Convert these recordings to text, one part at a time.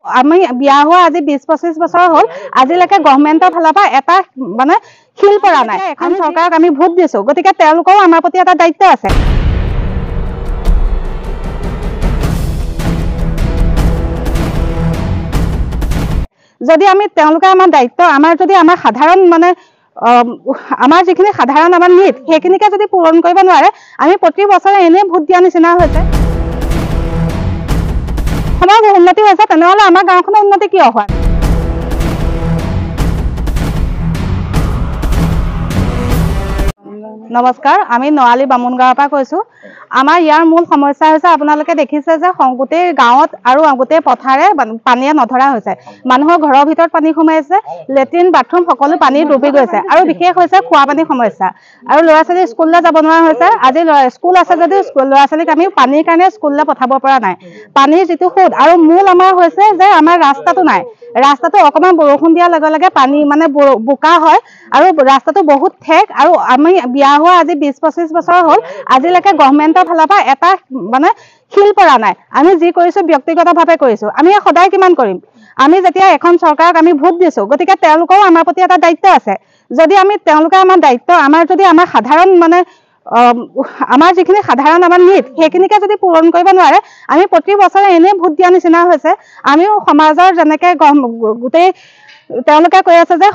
আমি বিয়া হোৱা আজি 20-25 বছৰ হ'ল আজিলৈকে গভৰ্ণমেণ্টৰ ফালৰ পৰা এটা মানে শিল পৰা নাই। এখন চৰকাৰক আমি ভোট দিছো, গতিকে তেওঁলোকৰো আমাৰ প্ৰতি এটা দায়িত্ব আছে। যদি আমি তেওঁলোকে আমাৰ দায়িত্ব আমাৰ যদি আমাৰ সাধাৰণ মানে আমাৰ যিখিনি সাধাৰণ আমাৰ নীড সেইখিনিকে যদি পূৰণ কৰিব নোৱাৰে আমি প্ৰতি বছৰে এনেই ভোট দিয়া নিচিনা হৈছে। সমাজ উন্নতি হৈছে তেনেহ'লে আমাৰ গাঁওখনৰ উন্নতি কিয় হোৱা? নমস্কাৰ, আমি নৱালী বামুণ গাঁৱৰ পৰা কৈছো। আমাৰ ইয়াৰ মূল সমস্যা হৈছে আপোনালোকে দেখিছে যে গোটেই গাঁৱত আৰু গোটেই পথাৰে পানীয়ে নধৰা হৈছে। মানুহৰ ঘৰৰ ভিতৰত পানী সোমাইছে, লেট্ৰিন বাথৰুম সকলো পানী ডুবি গৈছে আৰু বিশেষ হৈছে খোৱা পানীৰ সমস্যা। আৰু ল'ৰা ছোৱালী স্কুললৈ যাব নোৱাৰা হৈছে। আজি স্কুল আছে যদিও ল'ৰা ছোৱালীক আমি পানীৰ কাৰণে স্কুললৈ পঠাব পৰা নাই। পানীৰ যিটো সোঁত আৰু মূল আমাৰ হৈছে যে আমাৰ ৰাস্তাটো নাই। ৰাস্তাটো অকণমান বৰষুণ দিয়াৰ লগে লগে পানী মানে বোকা হয় আৰু ৰাস্তাটো বহুত ঠেক। আৰু আমি বিয়া হোৱা আজি 20-25 বছৰ হ'ল আজিলৈকে গভৰ্ণমেণ্টৰ ফালৰ পৰা এটা মানে শিল পৰা নাই। আমি যি কৰিছো ব্যক্তিগতভাৱে কৰিছো। আমি সদায় কিমান কৰিম? আমি যেতিয়া এখন চৰকাৰক আমি ভোট দিছো, গতিকে তেওঁলোকৰো আমাৰ প্ৰতি এটা দায়িত্ব আছে। যদি আমি তেওঁলোকে আমাৰ দায়িত্ব আমাৰ যদি আমাৰ সাধাৰণ মানে আমাৰ যিখিনি সাধাৰণ আমাৰ নীড সেইখিনিকে যদি পূৰণ কৰিব নোৱাৰে আমি প্ৰতি বছৰে এনেই ভোট দিয়া নিচিনা হৈছে। আমিও সমাজৰ যেনেকে গোটেই তেওঁলোকে কৈ আছে যে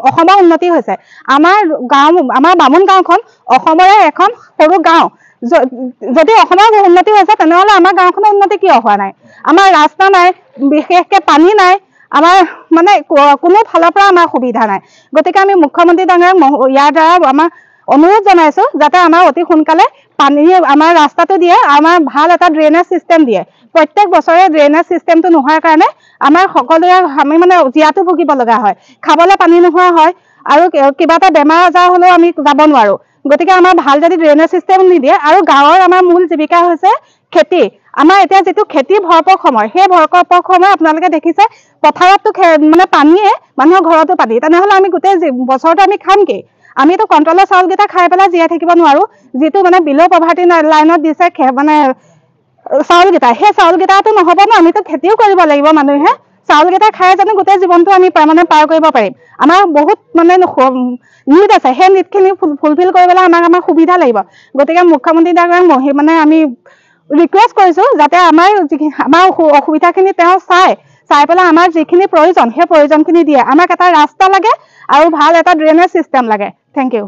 অসমৰ উন্নতি হৈছে। আমাৰ বামুণ গাঁওখন অসমৰে এখন সৰু গাঁও। যদি অসমৰ উন্নতি হৈছে তেনেহ'লে আমাৰ গাঁওখনৰ উন্নতি কিয় হোৱা নাই? আমাৰ ৰাস্তা নাই, বিশেষকে পানী নাই, আমাৰ মানে কোনো ফালৰ পৰা আমাৰ সুবিধা নাই। গতিকে আমি মুখ্যমন্ত্ৰী ডাঙৰীয়াক ইয়াৰ দ্বাৰা আমাৰ অনুৰোধ জনাইছো যাতে আমাৰ অতি সোনকালে পানী আমাৰ ৰাস্তাটো দিয়ে, আমাৰ ভাল এটা ড্ৰেইনেজ চিষ্টেম দিয়ে। প্ৰত্যেক বছৰে ড্ৰেইনেজ চিষ্টেমটো নোহোৱাৰ কাৰণে আমাৰ সকলোৱে আমি মানে জীয়াতু ভুগিব লগা হয়। খাবলৈ পানী নোহোৱা হয় আৰু কিবা এটা বেমাৰ আজাৰ হ'লেও আমি যাব নোৱাৰো। গতিকে আমাৰ ভাল যদি ড্ৰেইনেজ চিষ্টেম নিদিয়ে আৰু গাঁৱৰ আমাৰ মূল জীৱিকা হৈছে খেতি। আমাৰ এতিয়া যিটো খেতি ভৰপক সময়, সেই ভৰপক সময় আপোনালোকে দেখিছে পথাৰততো মানে পানীয়ে মানুহৰ ঘৰতো পানী। তেনেহ'লে আমি গোটেই বছৰটো আমি খাম কি? আমিতো কণ্ট্ৰলৰ চাউলকেইটা খাই পেলাই জীয়াই থাকিব নোৱাৰো। যিটো মানে বিল' পভাৰ্টি লাইনত দিছে মানে চাউলকেইটা, সেই চাউলকেইটাতো নহ'ব ন। আমিতো খেতিও কৰিব লাগিব মানুহে। চাউলকেইটা খাই জানো গোটেই জীৱনটো আমি মানে পাৰ কৰিব পাৰিম? আমাৰ বহুত মানে নীড আছে। সেই নীডখিনি ফুলফিল কৰিবলৈ আমাৰ সুবিধা লাগিব। গতিকে মুখ্যমন্ত্ৰী ডাঙৰীয়াক মানে আমি ৰিকুৱেষ্ট কৰিছো যাতে আমাৰ অসুবিধাখিনি তেওঁ চাই পেলাই আমাৰ যিখিনি প্ৰয়োজন সেই প্ৰয়োজনখিনি দিয়ে। আমাক এটা ৰাস্তা লাগে আৰু ভাল এটা ড্ৰেইনেজ চিষ্টেম লাগে। Thank U.